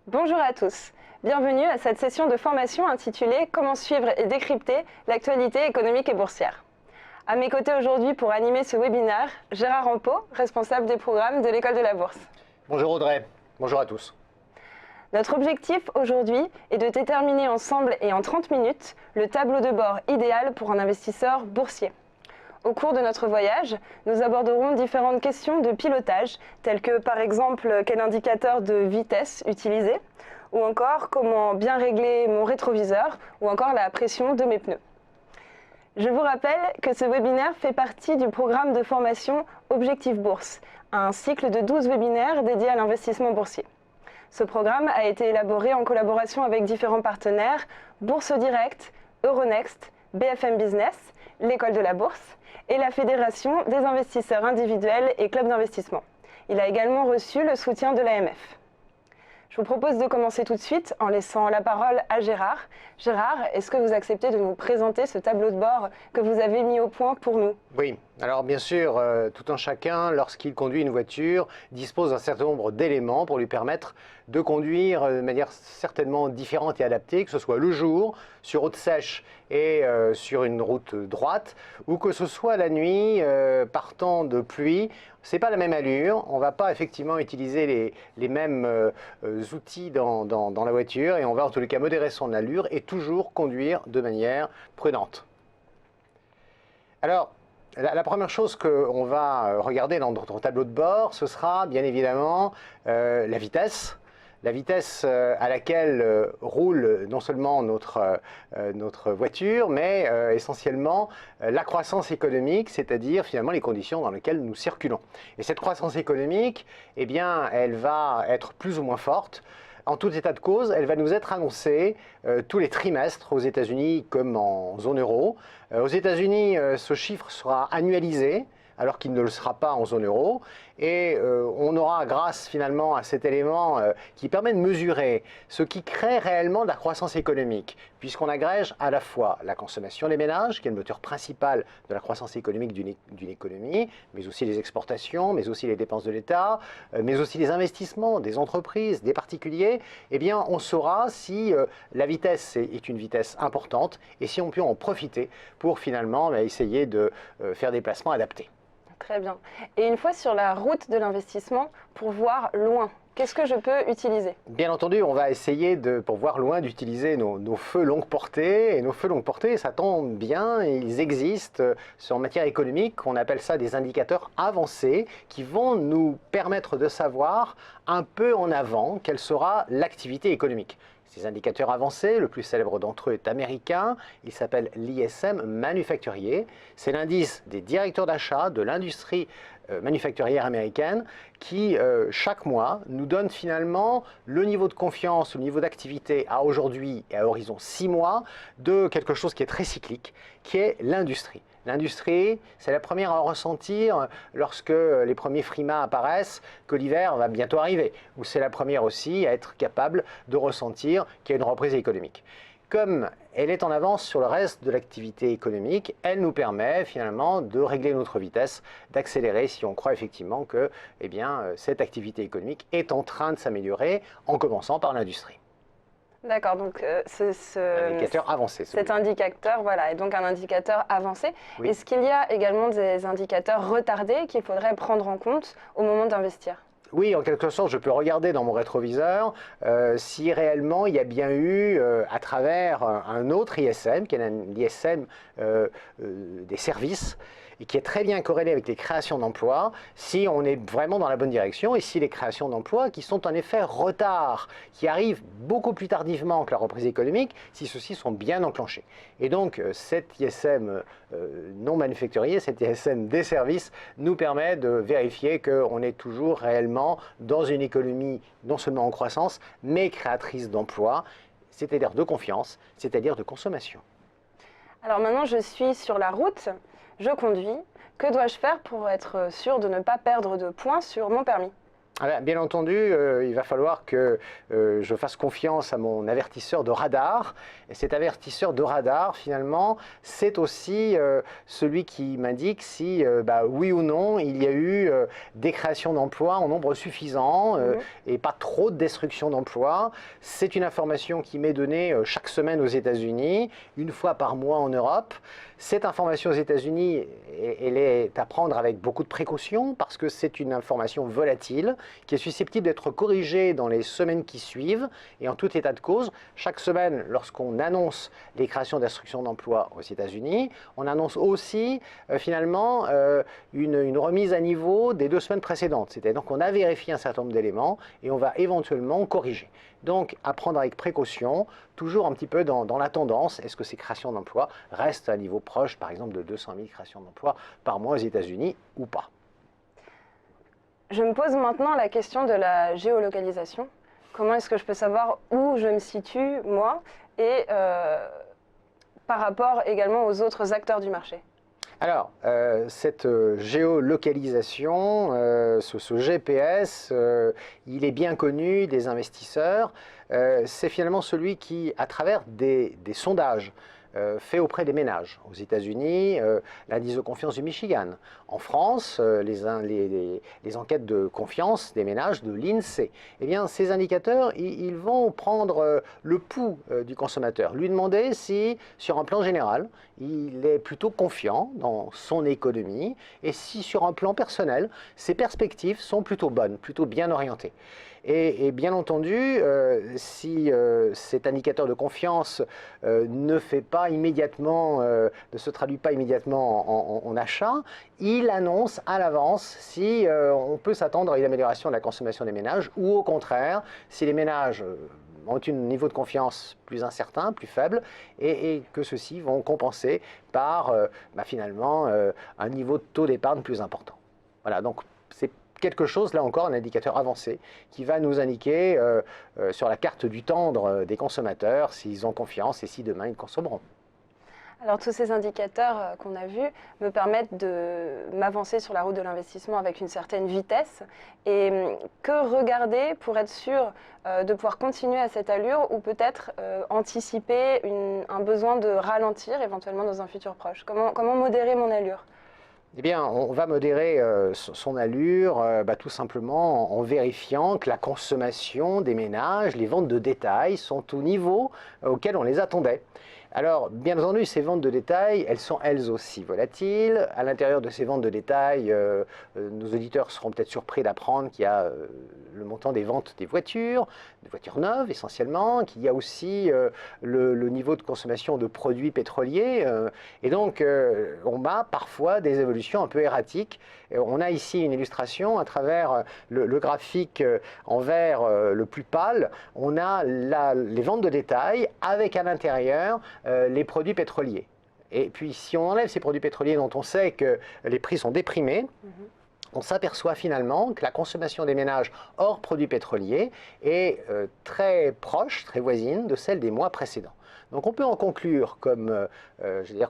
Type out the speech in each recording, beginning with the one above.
Bonjour à tous, bienvenue à cette session de formation intitulée « Comment suivre et décrypter l'actualité économique et boursière ». À mes côtés aujourd'hui pour animer ce webinaire, Gérard Rampeau, responsable des programmes de l'École de la Bourse. Bonjour Audrey, bonjour à tous. Notre objectif aujourd'hui est de déterminer ensemble et en 30 minutes le tableau de bord idéal pour un investisseur boursier. Au cours de notre voyage, nous aborderons différentes questions de pilotage, telles que par exemple quel indicateur de vitesse utiliser, ou encore comment bien régler mon rétroviseur, ou encore la pression de mes pneus. Je vous rappelle que ce webinaire fait partie du programme de formation Objectif Bourse, un cycle de 12 webinaires dédiés à l'investissement boursier. Ce programme a été élaboré en collaboration avec différents partenaires, Bourse Direct, Euronext, BFM Business, l'École de la Bourse, et la Fédération des investisseurs individuels et clubs d'investissement. Il a également reçu le soutien de l'AMF. Je vous propose de commencer tout de suite en laissant la parole à Gérard. Gérard, est-ce que vous acceptez de nous présenter ce tableau de bord que vous avez mis au point pour nous? Oui, alors bien sûr, tout un chacun, lorsqu'il conduit une voiture, dispose d'un certain nombre d'éléments pour lui permettre de conduire de manière certainement différente et adaptée, que ce soit le jour, sur route sèche et sur une route droite, ou que ce soit la nuit, partant de pluie. C'est pas la même allure, on ne va pas effectivement utiliser les mêmes outils dans la voiture, et on va en tous les cas modérer son allure et toujours conduire de manière prudente. Alors, la première chose qu'on va regarder dans notre tableau de bord, ce sera bien évidemment la vitesse. La vitesse à laquelle roule non seulement notre voiture, mais essentiellement la croissance économique, c'est-à-dire finalement les conditions dans lesquelles nous circulons. Et cette croissance économique, eh bien, elle va être plus ou moins forte. En tout état de cause, elle va nous être annoncée tous les trimestres aux États-Unis comme en zone euro. Aux États-Unis, ce chiffre sera annualisé, alors qu'il ne le sera pas en zone euro. Et on aura, grâce finalement à cet élément qui permet de mesurer ce qui crée réellement de la croissance économique, puisqu'on agrège à la fois la consommation des ménages, qui est le moteur principal de la croissance économique d'une économie, mais aussi les exportations, mais aussi les dépenses de l'État, mais aussi les investissements des entreprises, des particuliers. Eh bien, on saura si la vitesse est une vitesse importante et si on peut en profiter pour finalement essayer de faire des placements adaptés. Très bien. Et une fois sur la route de l'investissement, pour voir loin, qu'est-ce que je peux utiliser? Bien entendu, on va essayer, pour voir loin, d'utiliser nos feux longue portée. Et nos feux longue portée, ça tombe bien, ils existent en matière économique. On appelle ça des indicateurs avancés qui vont nous permettre de savoir un peu en avant quelle sera l'activité économique. Ces indicateurs avancés, le plus célèbre d'entre eux est américain, il s'appelle l'ISM manufacturier. C'est l'indice des directeurs d'achat de l'industrie manufacturière américaine qui, chaque mois, nous donne finalement le niveau de confiance, le niveau d'activité à aujourd'hui et à horizon 6 mois de quelque chose qui est très cyclique, qui est l'industrie. L'industrie, c'est la première à ressentir lorsque les premiers frimas apparaissent que l'hiver va bientôt arriver, ou c'est la première aussi à être capable de ressentir qu'il y a une reprise économique. Comme elle est en avance sur le reste de l'activité économique, elle nous permet finalement de régler notre vitesse, d'accélérer si on croit effectivement que cette activité économique est en train de s'améliorer, en commençant par l'industrie. D'accord, donc indicateur avancé. Cet indicateur, voilà, est donc un indicateur avancé. Oui. Est-ce qu'il y a également des indicateurs retardés qu'il faudrait prendre en compte au moment d'investir? Oui, en quelque sorte, je peux regarder dans mon rétroviseur si réellement il y a bien eu, à travers un autre ISM, qui est l'ISM des services, et qui est très bien corrélé avec les créations d'emplois, si on est vraiment dans la bonne direction et si les créations d'emplois qui sont en effet retard, qui arrivent beaucoup plus tardivement que la reprise économique, si ceux-ci sont bien enclenchés. Et donc cet ISM non manufacturier, cet ISM des services, nous permet de vérifier qu'on est toujours réellement dans une économie non seulement en croissance, mais créatrice d'emplois, c'est-à-dire de confiance, c'est-à-dire de consommation. Alors maintenant, je suis sur la route. Je conduis. Que dois-je faire pour être sûr de ne pas perdre de points sur mon permis? Bien entendu, il va falloir que je fasse confiance à mon avertisseur de radar. Et cet avertisseur de radar, finalement, c'est aussi celui qui m'indique si, oui ou non, il y a eu des créations d'emplois en nombre suffisant et pas trop de destruction d'emplois. C'est une information qui m'est donnée chaque semaine aux États-Unis, une fois par mois en Europe. Cette information aux États-Unis, elle est à prendre avec beaucoup de précaution parce que c'est une information volatile qui est susceptible d'être corrigée dans les semaines qui suivent. Et en tout état de cause, chaque semaine, lorsqu'on annonce les créations d'instructions d'emploi aux États-Unis, on annonce aussi finalement une remise à niveau des 2 semaines précédentes. C'est-à-dire qu'on a vérifié un certain nombre d'éléments et on va éventuellement corriger. Donc, à prendre avec précaution, toujours un petit peu dans la tendance. Est-ce que ces créations d'emplois restent à un niveau proche, par exemple, de 200 000 créations d'emplois par mois aux États-Unis ou pas? Je me pose maintenant la question de la géolocalisation. Comment est-ce que je peux savoir où je me situe, moi, et par rapport également aux autres acteurs du marché? Alors, cette géolocalisation, ce GPS, il est bien connu des investisseurs. C'est finalement celui qui, à travers des sondages, fait auprès des ménages. Aux États-Unis, l'indice de confiance du Michigan. En France, les enquêtes de confiance des ménages de l'INSEE. Eh bien, ces indicateurs, ils vont prendre le pouls du consommateur, lui demander si, sur un plan général, il est plutôt confiant dans son économie et si, sur un plan personnel, ses perspectives sont plutôt bonnes, plutôt bien orientées. Et bien entendu, si cet indicateur de confiance ne se traduit pas immédiatement en achat, il annonce à l'avance si on peut s'attendre à une amélioration de la consommation des ménages ou au contraire, si les ménages ont un niveau de confiance plus incertain, plus faible, et que ceux-ci vont compenser par finalement un niveau de taux d'épargne plus important. Voilà, donc c'est quelque chose, là encore, un indicateur avancé qui va nous indiquer sur la carte du tendre des consommateurs s'ils ont confiance et si demain ils consommeront. Alors tous ces indicateurs qu'on a vus me permettent de m'avancer sur la route de l'investissement avec une certaine vitesse. Et que regarder pour être sûr de pouvoir continuer à cette allure ou peut-être anticiper un besoin de ralentir éventuellement dans un futur proche? Comment modérer mon allure? Eh bien, on va modérer son allure tout simplement en vérifiant que la consommation des ménages, les ventes de détail sont au niveau auquel on les attendait. Alors, bien entendu, ces ventes de détail, elles sont elles aussi volatiles. À l'intérieur de ces ventes de détail, nos auditeurs seront peut-être surpris d'apprendre qu'il y a le montant des ventes des voitures neuves essentiellement, qu'il y a aussi le niveau de consommation de produits pétroliers. Et donc, on a parfois des évolutions un peu erratiques. On a ici une illustration à travers le graphique en vert le plus pâle. On a les ventes de détail avec à l'intérieur les produits pétroliers. Et puis si on enlève ces produits pétroliers dont on sait que les prix sont déprimés, on s'aperçoit finalement que la consommation des ménages hors produits pétroliers est très proche, très voisine de celle des mois précédents. Donc on peut en conclure comme,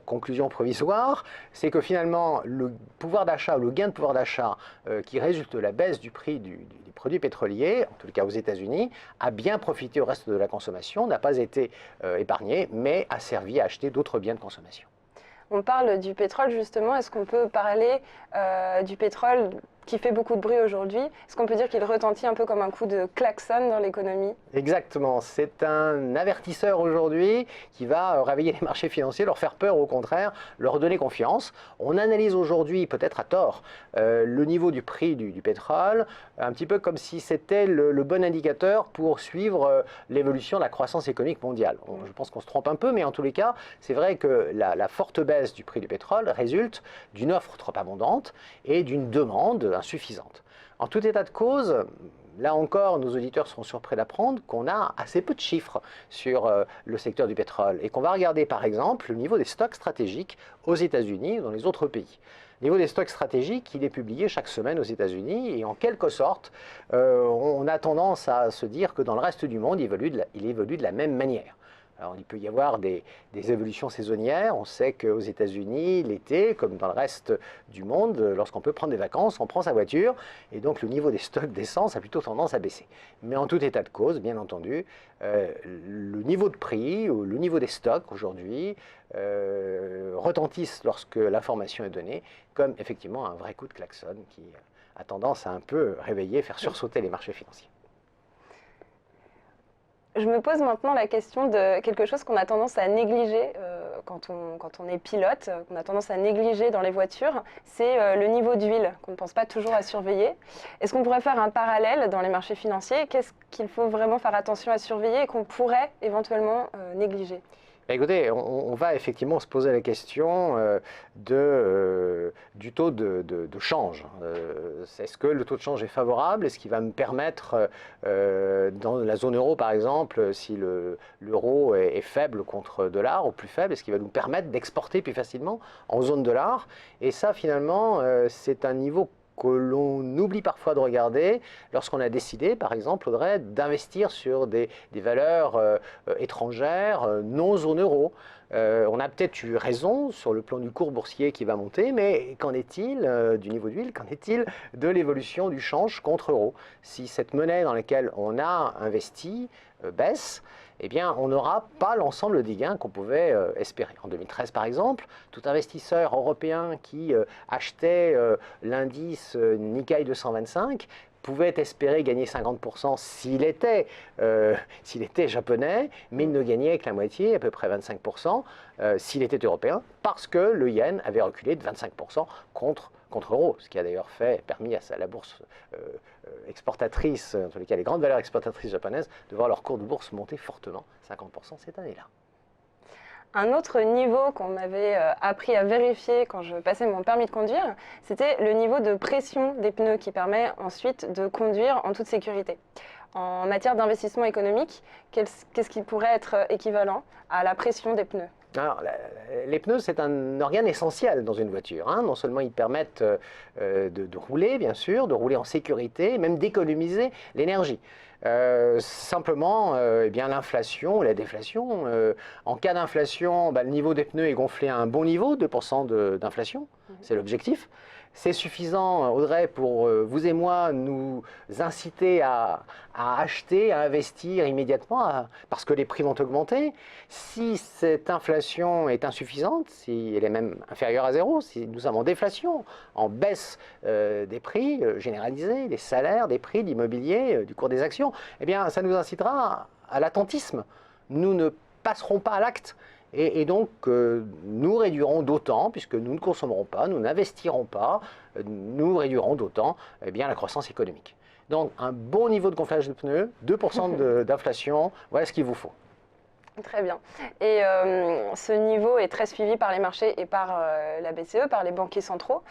conclusion provisoire, c'est que finalement le pouvoir d'achat ou le gain de pouvoir d'achat qui résulte de la baisse du prix des produits pétroliers, en tout cas aux États-Unis, a bien profité au reste de la consommation, n'a pas été épargné, mais a servi à acheter d'autres biens de consommation. On parle du pétrole justement, est-ce qu'on peut parler du pétrole qui fait beaucoup de bruit aujourd'hui? Est-ce qu'on peut dire qu'il retentit un peu comme un coup de klaxon dans l'économie? Exactement, c'est un avertisseur aujourd'hui qui va réveiller les marchés financiers, leur faire peur, au contraire, leur donner confiance. On analyse aujourd'hui, peut-être à tort, le niveau du prix du pétrole, un petit peu comme si c'était le bon indicateur pour suivre l'évolution de la croissance économique mondiale. Je pense qu'on se trompe un peu, mais en tous les cas, c'est vrai que la forte baisse du prix du pétrole résulte d'une offre trop abondante et d'une demande insuffisante. En tout état de cause, là encore, nos auditeurs seront surpris d'apprendre qu'on a assez peu de chiffres sur le secteur du pétrole et qu'on va regarder par exemple le niveau des stocks stratégiques aux États-Unis et dans les autres pays. Le niveau des stocks stratégiques, il est publié chaque semaine aux États-Unis et en quelque sorte, on a tendance à se dire que dans le reste du monde, il évolue de la même manière. Alors, il peut y avoir des évolutions saisonnières. On sait qu'aux États-Unis, l'été, comme dans le reste du monde, lorsqu'on peut prendre des vacances, on prend sa voiture et donc le niveau des stocks d'essence a plutôt tendance à baisser. Mais en tout état de cause, bien entendu, le niveau de prix ou le niveau des stocks aujourd'hui retentissent lorsque l'information est donnée, comme effectivement un vrai coup de klaxon qui a tendance à un peu réveiller, faire sursauter les marchés financiers. Je me pose maintenant la question de quelque chose qu'on a tendance à négliger quand on est pilote, qu'on a tendance à négliger dans les voitures, c'est le niveau d'huile qu'on ne pense pas toujours à surveiller. Est-ce qu'on pourrait faire un parallèle dans les marchés financiers? Qu'est-ce qu'il faut vraiment faire attention à surveiller et qu'on pourrait éventuellement négliger? Écoutez, on va effectivement se poser la question du taux de change. Est-ce que le taux de change est favorable? Est-ce qu'il va me permettre, dans la zone euro par exemple, si l'euro est faible contre dollar ou plus faible, est-ce qu'il va nous permettre d'exporter plus facilement en zone dollar? Et ça finalement, c'est un niveau que l'on oublie parfois de regarder lorsqu'on a décidé, par exemple, Audrey, d'investir sur des valeurs étrangères non zone euro. On a peut-être eu raison sur le plan du cours boursier qui va monter, mais qu'en est-il du niveau d'huile? Qu'en est-il de l'évolution du change contre euro? Si cette monnaie dans laquelle on a investi baisse, eh bien, on n'aura pas l'ensemble des gains qu'on pouvait espérer. En 2013, par exemple, tout investisseur européen qui achetait l'indice Nikkei 225 pouvait espérer gagner 50% s'il était japonais, mais il ne gagnait que la moitié, à peu près 25%, s'il était européen, parce que le yen avait reculé de 25% contre euro, ce qui a d'ailleurs permis à la bourse exportatrice, en tous les cas les grandes valeurs exportatrices japonaises, de voir leur cours de bourse monter fortement, 50% cette année-là. Un autre niveau qu'on m'avait appris à vérifier quand je passais mon permis de conduire, c'était le niveau de pression des pneus qui permet ensuite de conduire en toute sécurité. En matière d'investissement économique, qu'est-ce qui pourrait être équivalent à la pression des pneus? Alors, les pneus, c'est un organe essentiel dans une voiture. Hein. Non seulement ils permettent de rouler, bien sûr, de rouler en sécurité, même d'économiser l'énergie. Simplement, eh bien, l'inflation, la déflation. En cas d'inflation, le niveau des pneus est gonflé à un bon niveau, 2% d'inflation, c'est l'objectif. C'est suffisant, Audrey, pour vous et moi, nous inciter à acheter, à investir immédiatement, parce que les prix vont augmenter. Si cette inflation est insuffisante, si elle est même inférieure à zéro, si nous sommes en déflation, en baisse des prix généralisés, des salaires, des prix, de l'immobilier, du cours des actions, eh bien, ça nous incitera à l'attentisme. Nous ne passerons pas à l'acte. Et donc, nous réduirons d'autant, puisque nous ne consommerons pas, nous n'investirons pas, nous réduirons d'autant la croissance économique. Donc, un bon niveau de gonflage de pneus, 2% d'inflation, voilà ce qu'il vous faut. Très bien. Et ce niveau est très suivi par les marchés et par la BCE, par les banquiers centraux.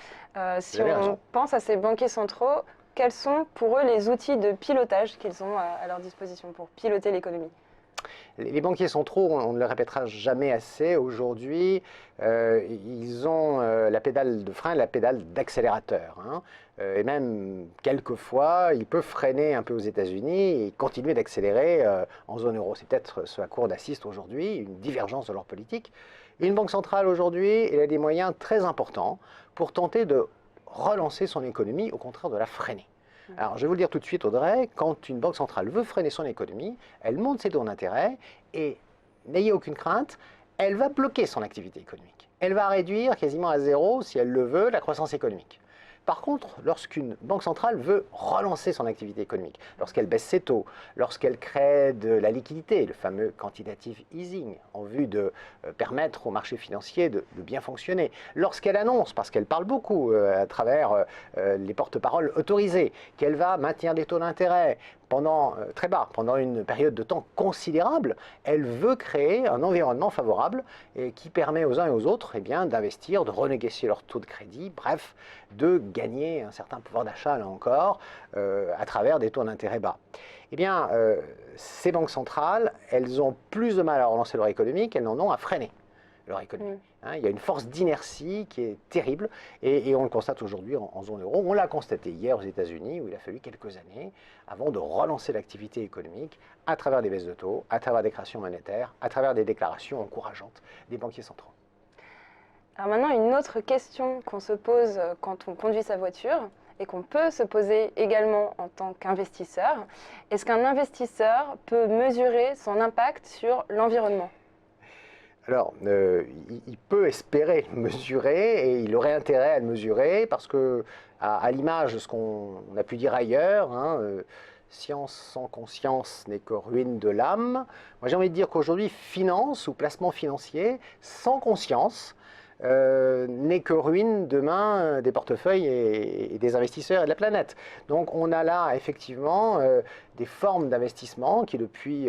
Si on pense à ces banquiers centraux, quels sont pour eux les outils de pilotage qu'ils ont à leur disposition pour piloter l'économie? Les banquiers centraux, on ne le répétera jamais assez, aujourd'hui, ils ont la pédale de frein et la pédale d'accélérateur. Hein. Et même, quelquefois, ils peuvent freiner un peu aux États-Unis et continuer d'accélérer en zone euro. C'est peut-être ce à quoi on assiste aujourd'hui, une divergence de leur politique. Et une banque centrale, aujourd'hui, elle a des moyens très importants pour tenter de relancer son économie, au contraire de la freiner. Alors, je vais vous le dire tout de suite, Audrey, quand une banque centrale veut freiner son économie, elle monte ses taux d'intérêt et, n'ayez aucune crainte, elle va bloquer son activité économique. Elle va réduire quasiment à zéro, si elle le veut, la croissance économique. Par contre, lorsqu'une banque centrale veut relancer son activité économique, lorsqu'elle baisse ses taux, lorsqu'elle crée de la liquidité, le fameux quantitative easing, en vue de permettre aux marchés financiers de bien fonctionner, lorsqu'elle annonce, parce qu'elle parle beaucoup à travers les porte-paroles autorisés, qu'elle va maintenir des taux d'intérêt très bas, pendant une période de temps considérable, elle veut créer un environnement favorable et qui permet aux uns et aux autres d'investir, de renégocier leur taux de crédit, bref, de gagner un certain pouvoir d'achat, là encore, à travers des taux d'intérêt bas. Eh bien, ces banques centrales, elles ont plus de mal à relancer leur économie qu'elles n'en ont à freiner. leur économie. Hein, il y a une force d'inertie qui est terrible et on le constate aujourd'hui en zone euro. On l'a constaté hier aux États-Unis où il a fallu quelques années avant de relancer l'activité économique à travers des baisses de taux, à travers des créations monétaires, à travers des déclarations encourageantes des banquiers centraux. Alors maintenant, une autre question qu'on se pose quand on conduit sa voiture et qu'on peut se poser également en tant qu'investisseur, est-ce qu'un investisseur peut mesurer son impact sur l'environnement ? Alors, il peut espérer le mesurer et il aurait intérêt à le mesurer parce que, à l'image de ce qu'on a pu dire ailleurs, hein, science sans conscience n'est que ruine de l'âme. Moi, j'ai envie de dire qu'aujourd'hui, finance ou placement financier sans conscience n'est que ruine demain des portefeuilles et des investisseurs et de la planète. Donc on a là effectivement des formes d'investissement qui depuis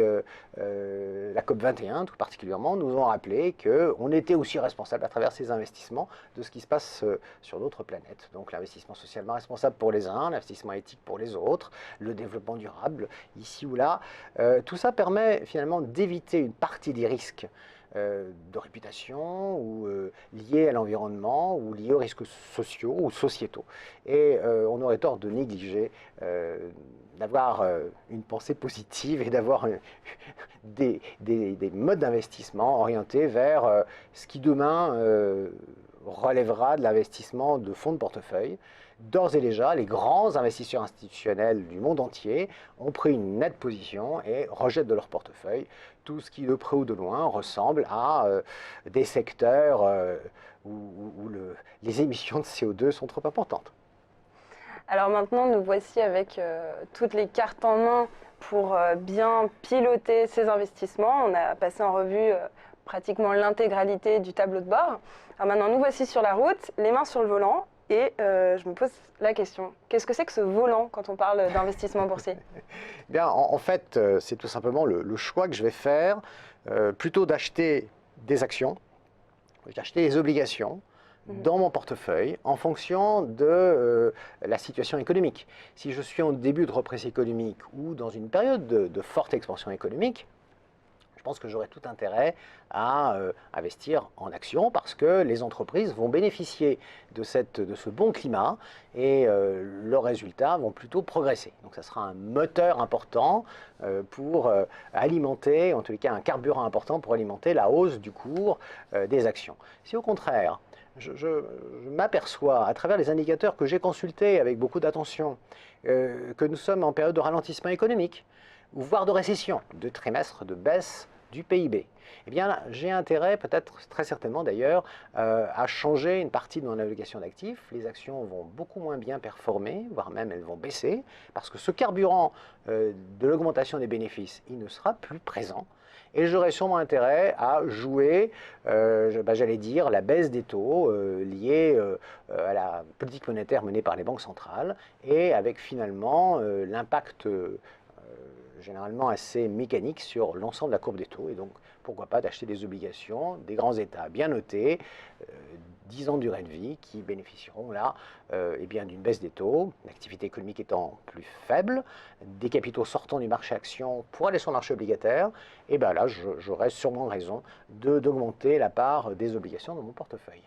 la COP21 tout particulièrement nous ont rappelé qu'on était aussi responsable à travers ces investissements de ce qui se passe sur d'autres planètes. Donc l'investissement socialement responsable pour les uns, l'investissement éthique pour les autres, le développement durable ici ou là. Tout ça permet finalement d'éviter une partie des risques de réputation ou liés à l'environnement ou liés aux risques sociaux ou sociétaux. Et on aurait tort de négliger d'avoir une pensée positive et d'avoir des modes d'investissement orientés vers ce qui demain relèvera de l'investissement de fonds de portefeuille. D'ores et déjà, les grands investisseurs institutionnels du monde entier ont pris une nette position et rejettent de leur portefeuille tout ce qui, de près ou de loin, ressemble à des secteurs où les émissions de CO2 sont trop importantes. Alors maintenant, nous voici avec toutes les cartes en main pour bien piloter ces investissements. On a passé en revue pratiquement l'intégralité du tableau de bord. Alors maintenant, nous voici sur la route, les mains sur le volant. Et je me pose la question, qu'est-ce que c'est que ce volant quand on parle d'investissement boursier ? Bien, en fait, c'est tout simplement le choix que je vais faire, plutôt d'acheter des actions, d'acheter des obligations dans mon portefeuille en fonction de la situation économique. Si je suis en début de reprise économique ou dans une période de forte expansion économique, je pense que j'aurai tout intérêt à investir en actions parce que les entreprises vont bénéficier de ce bon climat et leurs résultats vont plutôt progresser. Donc ça sera un moteur important pour alimenter, en tous les cas un carburant important pour alimenter la hausse du cours des actions. Si au contraire, je m'aperçois à travers les indicateurs que j'ai consultés avec beaucoup d'attention que nous sommes en période de ralentissement économique, voire de récession, de trimestres de baisse du PIB. Eh bien là, j'ai intérêt, peut-être très certainement d'ailleurs, à changer une partie de mon allocation d'actifs. Les actions vont beaucoup moins bien performer, voire même elles vont baisser, parce que ce carburant de l'augmentation des bénéfices, il ne sera plus présent. Et j'aurai sûrement intérêt à jouer, j'allais dire, la baisse des taux liée à la politique monétaire menée par les banques centrales et avec finalement l'impact généralement assez mécanique sur l'ensemble de la courbe des taux. Et donc, pourquoi pas d'acheter des obligations, des grands États bien notés, 10 ans de durée de vie, qui bénéficieront là bien d'une baisse des taux, l'activité économique étant plus faible, des capitaux sortant du marché action pour aller sur le marché obligataire. Et bien là, j'aurais sûrement raison d'augmenter la part des obligations dans mon portefeuille.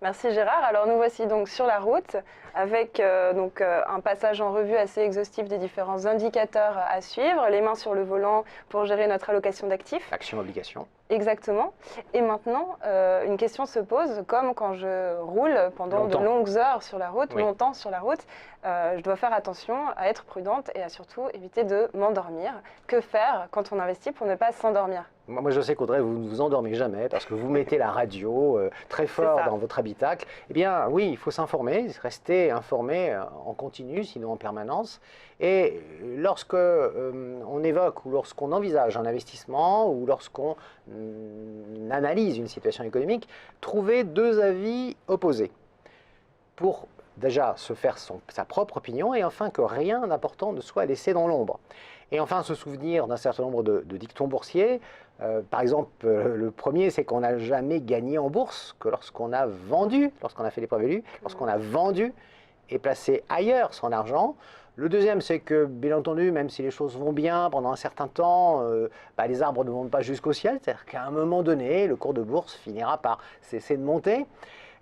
Merci Gérard. Alors nous voici donc sur la route avec un passage en revue assez exhaustif des différents indicateurs à suivre, les mains sur le volant pour gérer notre allocation d'actifs. Action-obligation. Exactement. Et maintenant, une question se pose, comme quand je roule pendant de longues heures sur la route, longtemps sur la route, je dois faire attention à être prudente et à surtout éviter de m'endormir. Que faire quand on investit pour ne pas s'endormir ? Moi, je sais qu'Audrey, vous ne vous endormez jamais parce que vous mettez la radio très fort dans votre habitacle. Eh bien, oui, il faut s'informer, rester informé en continu, sinon en permanence. Et lorsque on évoque ou lorsqu'on envisage un investissement ou lorsqu'on analyse une situation économique, trouver deux avis opposés pour déjà se faire sa propre opinion et enfin que rien d'important ne soit laissé dans l'ombre. Et enfin se souvenir d'un certain nombre de dictons boursiers. Par exemple, le premier, c'est qu'on n'a jamais gagné en bourse que lorsqu'on a vendu, lorsqu'on a fait les prévus, lorsqu'on a vendu et placer ailleurs son argent. Le deuxième, c'est que, bien entendu, même si les choses vont bien pendant un certain temps, les arbres ne montent pas jusqu'au ciel. C'est-à-dire qu'à un moment donné, le cours de bourse finira par cesser de monter.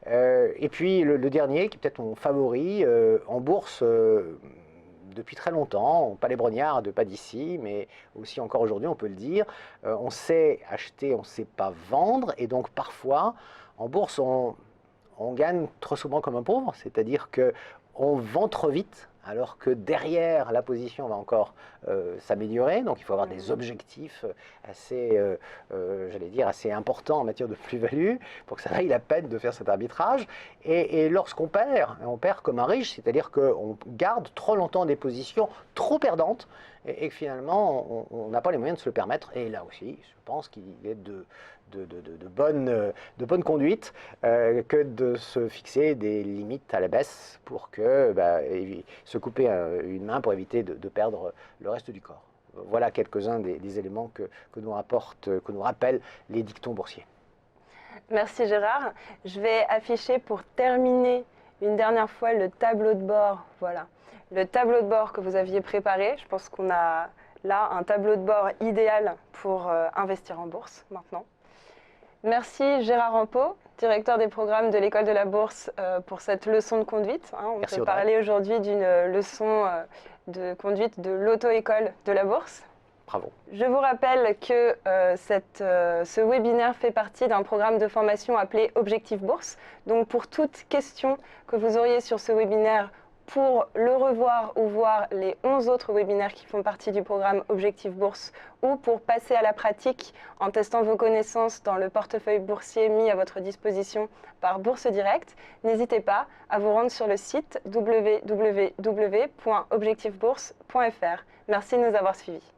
Et puis le dernier, qui est peut-être mon favori, en bourse, depuis très longtemps, pas les brognards de pas d'ici, mais aussi encore aujourd'hui, on peut le dire, on sait acheter, on ne sait pas vendre, et donc parfois, en bourse, on gagne trop souvent comme un pauvre, c'est-à-dire qu'on vend trop vite, alors que derrière, la position va encore s'améliorer. Donc il faut avoir des objectifs assez, j'allais dire, assez importants en matière de plus-value pour que ça vaille la peine de faire cet arbitrage. Et lorsqu'on perd, on perd comme un riche, c'est-à-dire qu'on garde trop longtemps des positions trop perdantes et que finalement, on n'a pas les moyens de se le permettre. Et là aussi, je pense qu'il est de bonne conduite que de se fixer des limites à la baisse pour se couper une main pour éviter de perdre le reste du corps. Voilà quelques-uns des éléments que nous rappellent les dictons boursiers. Merci Gérard. Je vais afficher pour terminer une dernière fois le tableau de bord. Voilà, le tableau de bord que vous aviez préparé. Je pense qu'on a là un tableau de bord idéal pour investir en bourse maintenant. Merci Gérard Rampeau, directeur des programmes de l'École de la Bourse, pour cette leçon de conduite. On Merci peut Audrey. parler aujourd'hui d'une leçon de conduite de l'auto-école de la Bourse. Bravo. Je vous rappelle que ce webinaire fait partie d'un programme de formation appelé Objectif Bourse. Donc pour toute question que vous auriez sur ce webinaire, pour le revoir ou voir les 11 autres webinaires qui font partie du programme Objectif Bourse, ou pour passer à la pratique en testant vos connaissances dans le portefeuille boursier mis à votre disposition par Bourse Direct, n'hésitez pas à vous rendre sur le site www.objectifbourse.fr. Merci de nous avoir suivis.